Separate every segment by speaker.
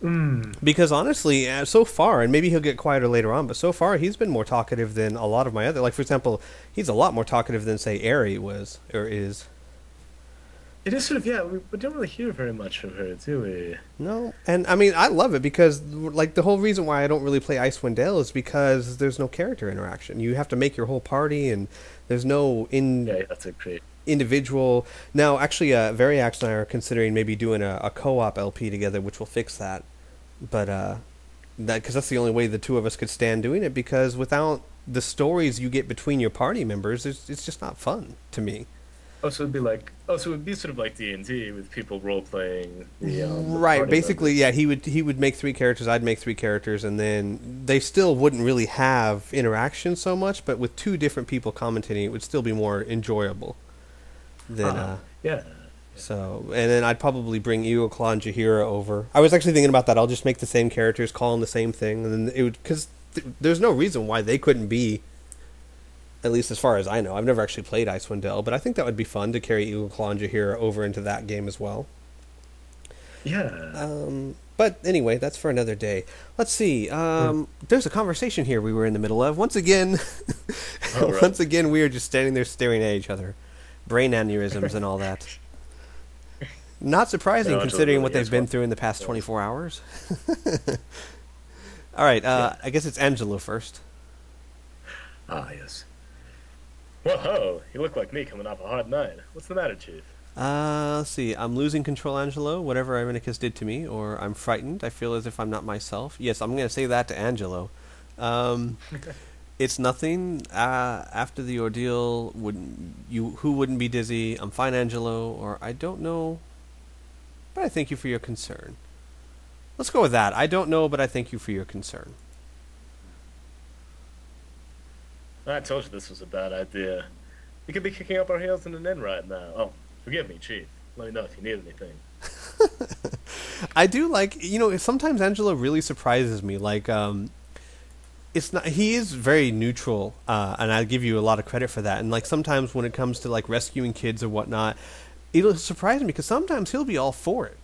Speaker 1: Because honestly, so far, and maybe he'll get quieter later on, but so far he's been more talkative than a lot of my other. Like for example, he's a lot more talkative than say Aerie was or is.
Speaker 2: It is sort of, yeah, we don't really hear very much from her, do we?
Speaker 1: No, and I mean I love it because like the whole reason why I don't really play Icewind Dale is because there's no character interaction. You have to make your whole party, and there's no
Speaker 2: Yeah, that's a great.
Speaker 1: individual. Now, actually, Variax and I are considering maybe doing a co-op LP together, which will fix that. But because that's the only way the two of us could stand doing it. Because without the stories you get between your party members, it's just not fun to me.
Speaker 2: So it would be sort of like D&D with people role playing the
Speaker 1: Right.
Speaker 2: party
Speaker 1: Basically,
Speaker 2: members.
Speaker 1: yeah. He would make three characters. I'd make three characters, and then they still wouldn't really have interaction so much. But with two different people commentating, it would still be more enjoyable than
Speaker 2: Yeah.
Speaker 1: So, and then I'd probably bring Eagle Claw and Jaheira over. I was actually thinking about that. I'll just make the same characters, call them the same thing, and then it would, because there's no reason why they couldn't be, at least as far as I know. I've never actually played Icewind Dale, but I think that would be fun to carry Eagle Claw and Jaheira over into that game as well.
Speaker 2: Yeah.
Speaker 1: But anyway, that's for another day. Let's see. There's a conversation here we were in the middle of. Once again,
Speaker 2: Oh, right.
Speaker 1: once again, we are just standing there staring at each other. Brain aneurysms and all that. Not surprising,
Speaker 2: No, it
Speaker 1: considering
Speaker 2: totally
Speaker 1: what they've
Speaker 2: is.
Speaker 1: been through in the past 24 hours. All right, I guess it's Angelo first.
Speaker 2: Ah, yes. Well, ho! You look like me coming off a hard night. What's the matter, Chief?
Speaker 1: Let's see. I'm losing control, Angelo. Whatever Irenicus did to me, or I'm frightened. I feel as if I'm not myself. Yes, I'm going to say that to Angelo. It's nothing. After the ordeal, who wouldn't be dizzy? I'm fine, Angelo. Or I don't know, but I thank you for your concern. Let's go with that. I don't know, but I thank you for your concern.
Speaker 2: I told you this was a bad idea. We could be kicking up our heels in an inn right now. Oh, forgive me, Chief. Let me know if you need anything.
Speaker 1: I do like, sometimes Angelo really surprises me. Like, it's not, he is very neutral, and I give you a lot of credit for that. And like sometimes when it comes to like rescuing kids or whatnot, it'll surprise me because sometimes he'll be all for it.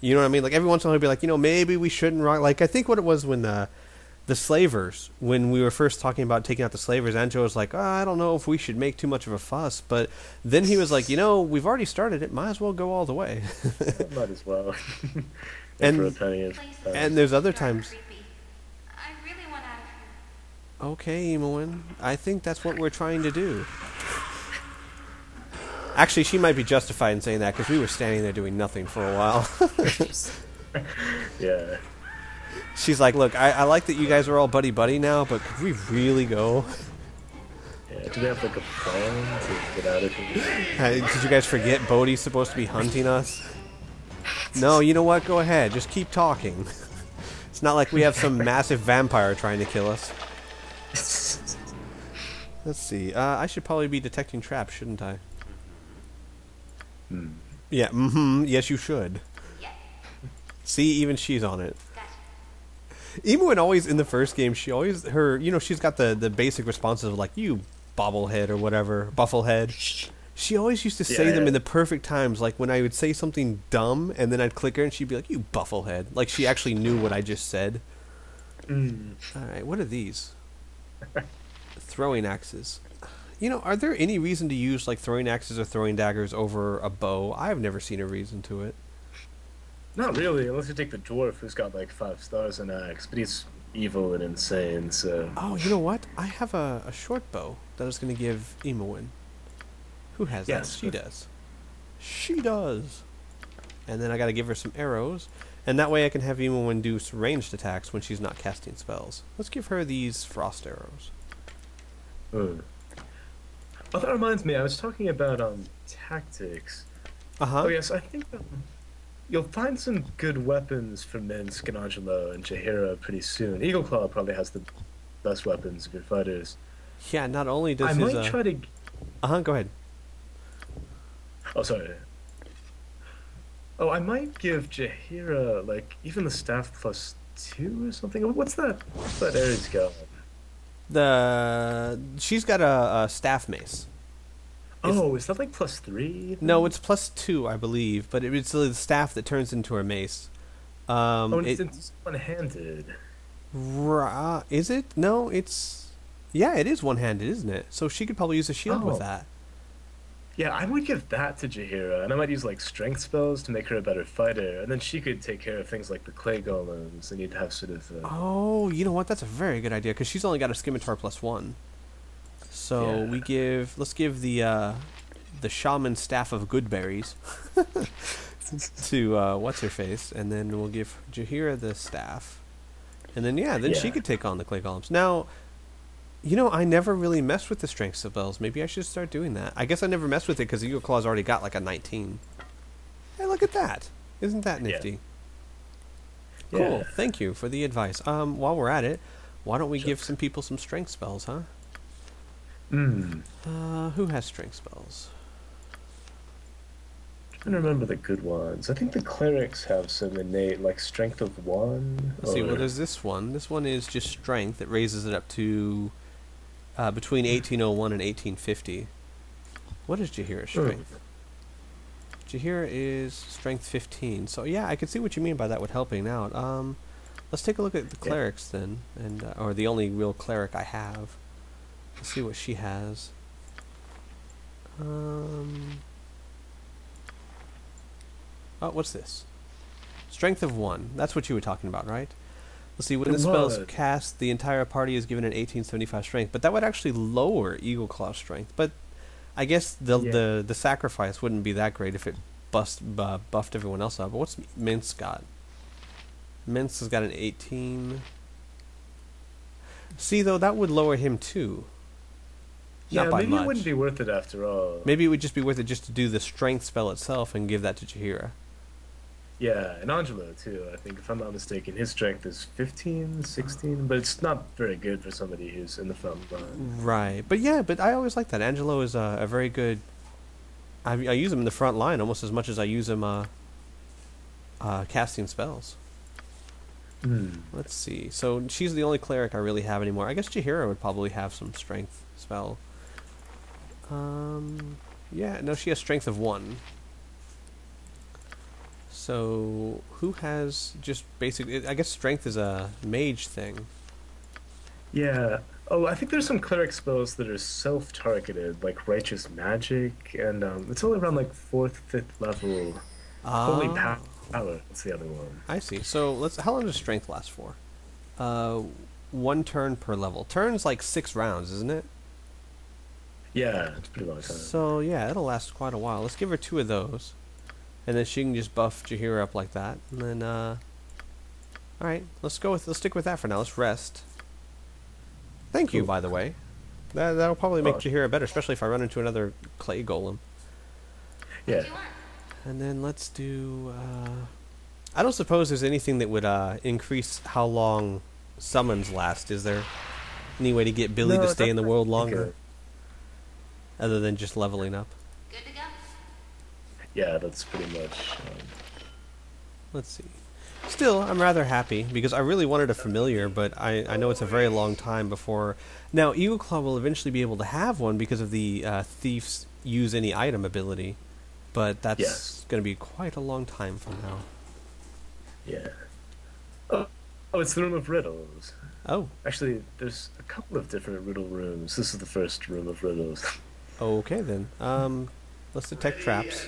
Speaker 1: You know what I mean? Like every once in a while he'll be like, maybe we shouldn't rock. Like I think what it was when the slavers, when we were first talking about taking out the slavers, Angelo was like, I don't know if we should make too much of a fuss. But then he was like, we've already started it. Might as well go all the way.
Speaker 2: Might as well.
Speaker 1: And-
Speaker 2: for a penny of
Speaker 1: And there's other times.
Speaker 3: Creepy. I really want out of here.
Speaker 1: Okay, Emoen. I think that's what we're trying to do. Actually, she might be justified in saying that because we were standing there doing nothing for a while.
Speaker 2: Yeah.
Speaker 1: She's like, look, I like that you guys are all buddy-buddy now, but could we really go?
Speaker 2: Yeah. Do they have like a plan to get out of here?
Speaker 1: Did you guys forget Bodhi's supposed to be hunting us? No, you know what? Go ahead. Just keep talking. It's not like we have some massive vampire trying to kill us. Let's see. I should probably be detecting traps, shouldn't I? Yeah, yes, you should.
Speaker 3: Yeah.
Speaker 1: See, even she's on it.
Speaker 3: Gotcha.
Speaker 1: Even when always in the first game, she's got the basic responses of like, you bobblehead or whatever, bufflehead. She always used to say them in the perfect times, like when I would say something dumb and then I'd click her and she'd be like, you bufflehead. Like she actually knew what I just said. Alright, what are these? Throwing axes. Are there any reason to use like throwing axes or throwing daggers over a bow? I've never seen a reason to it.
Speaker 2: Not really, unless you take the dwarf who's got like 5 stars in axe, but he's evil and insane, so...
Speaker 1: Oh, you know what? I have a short bow that I was going to give Emoen. Who has
Speaker 2: Yes,
Speaker 1: that? She
Speaker 2: but-
Speaker 1: does. She does. And then I got to give her some arrows, and that way I can have Emoen do some ranged attacks when she's not casting spells. Let's give her these frost arrows.
Speaker 2: Oh, that reminds me, I was talking about tactics.
Speaker 1: Uh-huh.
Speaker 2: Oh yes, I think you'll find some good weapons for Minsk and Angelo and Jaheira pretty soon. Eagle Claw probably has the best weapons of your fighters.
Speaker 1: Yeah, not only does
Speaker 2: I
Speaker 1: his...
Speaker 2: might try to...
Speaker 1: Uh-huh, go ahead.
Speaker 2: Oh, sorry. Oh, I might give Jaheira, like, even the staff +2 or something. What's that? What's that Ares got?
Speaker 1: She's got a staff mace.
Speaker 2: Oh, is that like +3?
Speaker 1: No, it's +2, I believe, but it's the staff that turns into her mace.
Speaker 2: Oh, and
Speaker 1: It
Speaker 2: it's one-handed.
Speaker 1: is it? No, it's yeah, it is one-handed, isn't it? So she could probably use a shield with
Speaker 2: Oh,
Speaker 1: that.
Speaker 2: yeah, I would give that to Jaheira, and I might use like strength spells to make her a better fighter, and then she could take care of things like the clay golems, and you'd have sort of
Speaker 1: Oh, you know what? That's a very good idea because she's only got a scimitar +1. So
Speaker 2: yeah,
Speaker 1: let's give the shaman staff of good berries to what's her face, and then we'll give Jaheira the staff, and then yeah, then she
Speaker 2: yeah,
Speaker 1: could take on the clay golems. Now, you know, I never really messed with the strength spells. Maybe I should start doing that. I guess I never messed with it because Eagle Claw's already got like a 19. Hey, look at that! Isn't that
Speaker 2: yeah,
Speaker 1: nifty?
Speaker 2: yeah.
Speaker 1: Cool. Thank you for the advice. While we're at it, why don't we
Speaker 2: Sure.
Speaker 1: give some people some strength spells, huh?
Speaker 2: Hmm.
Speaker 1: Who has strength spells?
Speaker 2: Trying to remember the good ones. I think the clerics have some innate, like strength of one.
Speaker 1: Let's see. Well,
Speaker 2: Or
Speaker 1: there's this one. This one is just strength. It raises it up to between 1801 and 1850. What is Jaheira's strength? Jaheira is strength 15. So yeah, I can see what you mean by that with helping out. Let's take a look at the
Speaker 2: Yeah.
Speaker 1: clerics then, and or the only real cleric I have. Let's see what she has. Oh, what's this? Strength of 1. That's what you were talking about, right? Let's see, when the spell's
Speaker 2: What?
Speaker 1: cast, the entire party is given an 1875 strength, but that would actually lower Eagle Claw strength. But I guess
Speaker 2: Yeah.
Speaker 1: the sacrifice wouldn't be that great if it buffed everyone else up. But what's Mince got? Mince has got an 18. See, though, that would lower him too.
Speaker 2: Yeah,
Speaker 1: Not by
Speaker 2: maybe
Speaker 1: much.
Speaker 2: it wouldn't be worth it after all.
Speaker 1: Maybe it would just be worth it just to do the strength spell itself and give that to Jaheira.
Speaker 2: Yeah, and Angelo too. I think, if I'm not mistaken, his strength is 15, 16, but it's not very good for somebody who's in the front line.
Speaker 1: Right, but yeah, but I always like that. Angelo is a very good. I use him in the front line almost as much as I use him casting spells.
Speaker 2: Hmm.
Speaker 1: Let's see. So she's the only cleric I really have anymore. I guess Jaheira would probably have some strength spell. Yeah, no, she has strength of 1. So who has just basic? I guess strength is a mage thing.
Speaker 2: Yeah. Oh, I think there's some cleric spells that are self-targeted, like Righteous Magic, and it's only around like 4th, 5th level. Holy
Speaker 1: Ah,
Speaker 2: Power. That's the other one.
Speaker 1: I see. So let's. How long does strength last for? 1 turn per level. Turn's like 6 rounds, isn't it?
Speaker 2: Yeah, it's a pretty long time.
Speaker 1: So yeah, it'll last quite a while. Let's give her 2 of those, and then she can just buff Jaheira up like that. And then, all right, let's stick with that for now. Let's rest. Thank you,
Speaker 2: Cool.
Speaker 1: by the way. That'll probably make
Speaker 2: Oh.
Speaker 1: Jaheira better, especially if I run into another clay golem.
Speaker 2: Yeah.
Speaker 3: What do you want?
Speaker 1: And then let's do. I don't suppose there's anything that would increase how long summons last. Is there any way to get Billy
Speaker 2: No,
Speaker 1: to stay in the
Speaker 2: that's
Speaker 1: world
Speaker 2: not
Speaker 1: longer,
Speaker 2: good.
Speaker 1: other than just leveling up?
Speaker 3: Good to go.
Speaker 2: Yeah, that's pretty much.
Speaker 1: Let's see. Still, I'm rather happy because I really wanted a familiar, but I know it's a very long time before. Now, Eagle Claw will eventually be able to have one because of the thief's use any item ability, but that's
Speaker 2: Yes.
Speaker 1: going to be quite a long time from now.
Speaker 2: Yeah. Oh, it's the Room of Riddles.
Speaker 1: Oh,
Speaker 2: Actually, there's a couple of different riddle rooms. This is the first Room of Riddles.
Speaker 1: okay then. Let's detect traps.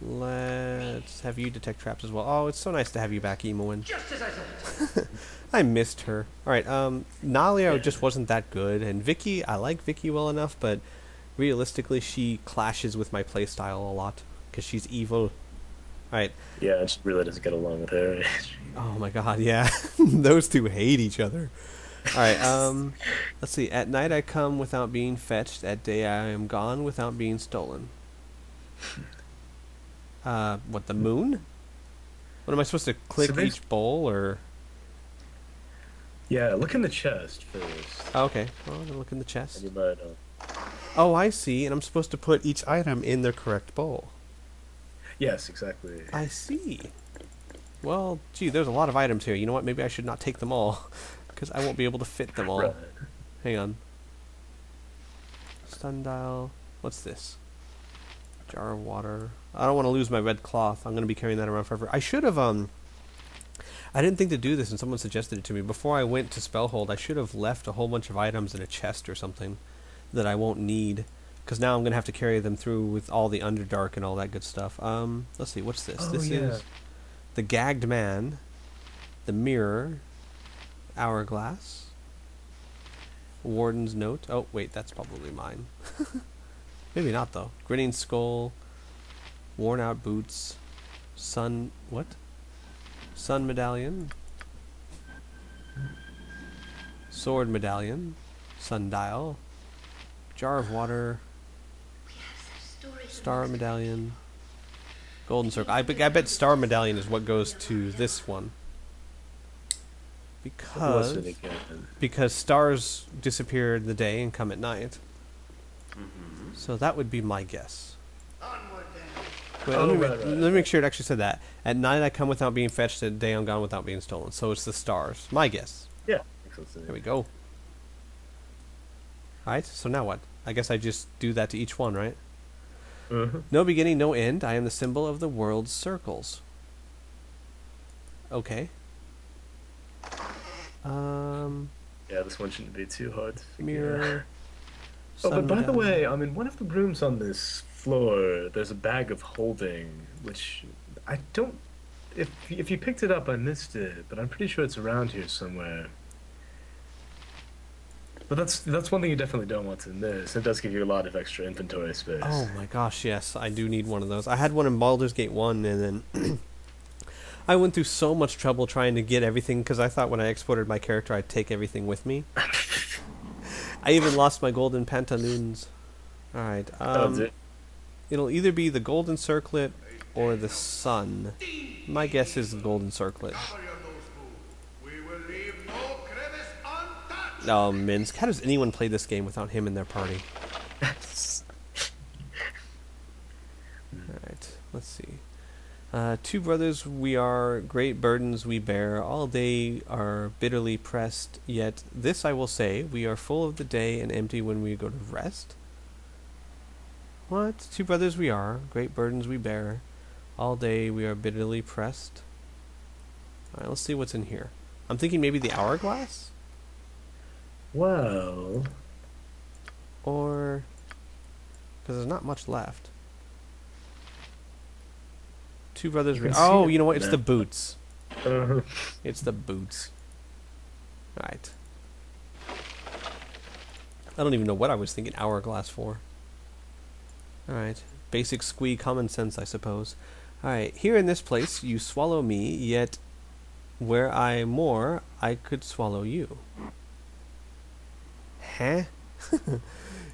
Speaker 1: Let's have you detect traps as well. Oh, it's so nice to have you back, Emoin.
Speaker 3: Just as I thought.
Speaker 1: I missed her. Alright, Nalia
Speaker 2: Yeah.
Speaker 1: just wasn't that good, and Vicky, I like Vicky well enough, but realistically she clashes with my playstyle a lot, because she's evil. Alright,
Speaker 2: Yeah, and she really doesn't get along with her.
Speaker 1: oh my god, yeah. Those two hate each other. Alright, let's see. At night I come without being fetched, at day I am gone without being stolen. What, the moon? What, am I supposed to click
Speaker 2: So there's-
Speaker 1: each bowl, or...
Speaker 2: Yeah, look in the chest first.
Speaker 1: Oh, okay, well, I'm gonna look in the
Speaker 2: And
Speaker 1: chest.
Speaker 2: you might.
Speaker 1: Oh, I see, and I'm supposed to put each item in their correct bowl.
Speaker 2: Yes, exactly.
Speaker 1: I see. Well, gee, there's a lot of items here. You know what? Maybe I should not take them all, because I won't be able to fit them all.
Speaker 2: Right.
Speaker 1: Hang on. Sundial. What's this? Jar of water. I don't want to lose my red cloth. I'm going to be carrying that around forever. I should have, I didn't think to do this, and someone suggested it to me. Before I went to Spellhold, I should have left a whole bunch of items in a chest or something that I won't need. Because now I'm going to have to carry them through with all the Underdark and all that good stuff. Let's see, what's this?
Speaker 2: Oh,
Speaker 1: this is the Gagged Man, the Mirror, Hourglass, Warden's Note. Oh, wait, that's probably mine. Maybe not, though. Grinning Skull, Worn Out Boots, Sun... what? Sun Medallion, Sword Medallion, Sundial, Jar of Water, Star Medallion, Golden Circle. I bet Star Medallion is what goes to this one. Because stars disappear in the day and come at night.
Speaker 2: Mm-hmm.
Speaker 1: So that would be my guess. Wait, let me make sure it actually said that. At night I come without being fetched, at day I'm gone without being stolen. So it's the stars. My guess.
Speaker 2: Yeah.
Speaker 1: There we go. Alright, so now what? I guess I just do that to each one, right? No beginning, no end. I am the symbol of the world's circles. Okay.
Speaker 2: Yeah, this one shouldn't be too hard to figure
Speaker 1: Mirror.
Speaker 2: out. Oh, but by the way, in one of the rooms on this floor, there's a bag of holding, which I don't... If you picked it up, I missed it, but I'm pretty sure it's around here somewhere. But that's one thing you definitely don't want to miss. It does give you a lot of extra inventory space.
Speaker 1: Oh my gosh, yes, I do need one of those. I had one in Baldur's Gate 1, and then I went through so much trouble trying to get everything, because I thought when I exported my character I'd take everything with me. I even lost my golden pantaloons. Alright, it'll either be the golden circlet or the sun. My guess is the golden circlet. Oh, Minsk. How does anyone play this game without him in their party? Alright, let's see. Two brothers we are, great burdens we bear, all day are bitterly pressed, yet this I will say, we are full of the day and empty when we go to rest. What? Two brothers we are, great burdens we bear, all day we are bitterly pressed. Alright, let's see what's in here. I'm thinking maybe the hourglass?
Speaker 2: Well...
Speaker 1: Or... because there's not much left. Two brothers... Oh, you know what? It's the boots. It's the boots. Alright. I don't even know what I was thinking hourglass for. Alright. Basic squee common sense, I suppose. Alright. Here in this place, you swallow me, yet were I more, I could swallow you. Huh?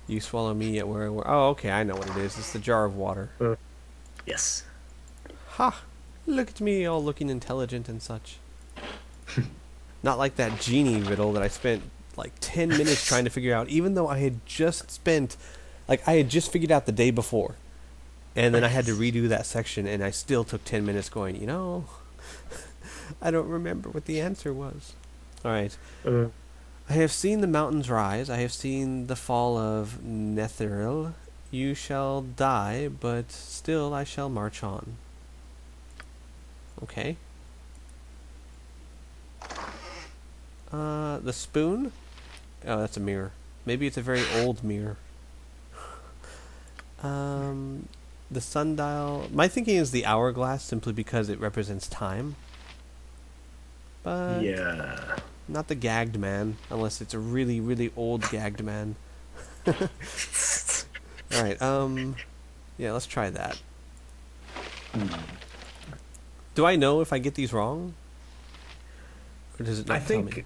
Speaker 1: You swallow me, yet where I were... Oh, okay, I know what it is. It's the jar of water.
Speaker 2: Yes.
Speaker 1: Ha! Look at me, all looking intelligent and such. Not like that genie riddle that I spent like 10 minutes trying to figure out, even though I had just spent... Like, I had just figured out the day before. And then I had to redo that section, and I still took 10 minutes going, you know... I don't remember what the answer was. Alright. I have seen the mountains rise. I have seen the fall of Netheril. You shall die, but still I shall march on. Okay. The spoon? Oh, that's a mirror. Maybe it's a very old mirror. The sundial... My thinking is the hourglass, simply because it represents time. But... yeah. Not the gagged man, unless it's a really, really old gagged man. Alright, yeah, let's try that. Do I know if I get these wrong? Or does it not tell me?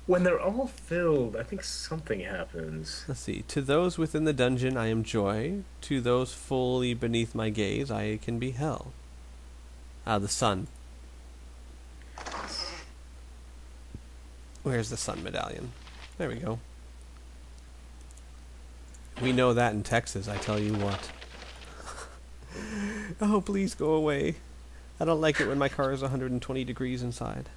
Speaker 2: When they're all filled, I think something happens.
Speaker 1: Let's see. To those within the dungeon I am joy. To those fully beneath my gaze I can be hell. Ah, the sun. Where's the sun medallion? There we go. We know that in Texas, I tell you what. Oh, please go away. I don't like it when my car is 120 degrees inside.